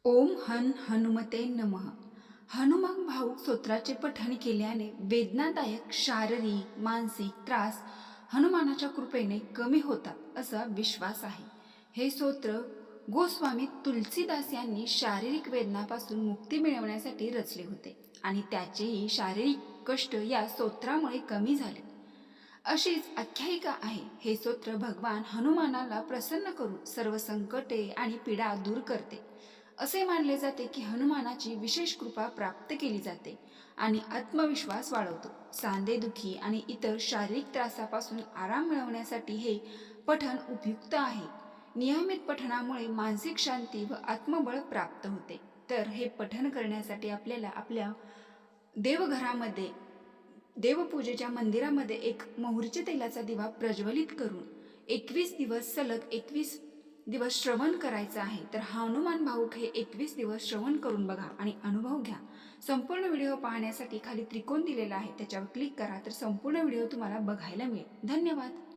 ओम हनुमते नमः. हनुमान भाऊक स्तोत्राचे पठण केल्याने वेदनादायक शारीरिक मानसिक त्रास हनुमानाच्या कृपेने कमी होतात असा विश्वास आहे. हे स्तोत्र गोस्वामी तुलसीदास यांनी शारीरिक वेदनापासून मुक्ती मिळवण्यासाठी रचले होते आणि त्याचेही शारीरिक कष्ट या स्तोत्रामुळे कमी झाले. अशीच आख्यायिका आहे. हे स्तोत्र भगवान हनुमानाला प्रसन्न करून सर्व संकटे आणि पीडा दूर करते. असे मानले जाते की हनुमानाची विशेष कृपा प्राप्त केली जाते आणि आत्मविश्वास वाढवतो. सांधेदुखी आणि इतर शारीरिक त्रासापासून आराम मिळवण्यासाठी हे पठण उपयुक्त आहे. नियमित पठणामुळे मानसिक शांती व आत्मबळ प्राप्त होते. तर हे पठण करण्यासाठी आपल्याला आपल्या देवघरामध्ये देवपूजेच्या मंदिरामध्ये एक मोहरीच्या तेलाचा दिवा प्रज्वलित करून 21 दिवस सलग 21 दिवस श्रवण करायचं आहे. तर हनुमान भाऊक हे 21 दिवस श्रवण करून बघा आणि अनुभव घ्या. संपूर्ण व्हिडिओ पाहण्यासाठी खाली त्रिकोण दिलेला आहे, त्याच्यावर क्लिक करा तर संपूर्ण व्हिडिओ तुम्हाला बघायला मिळेल. धन्यवाद.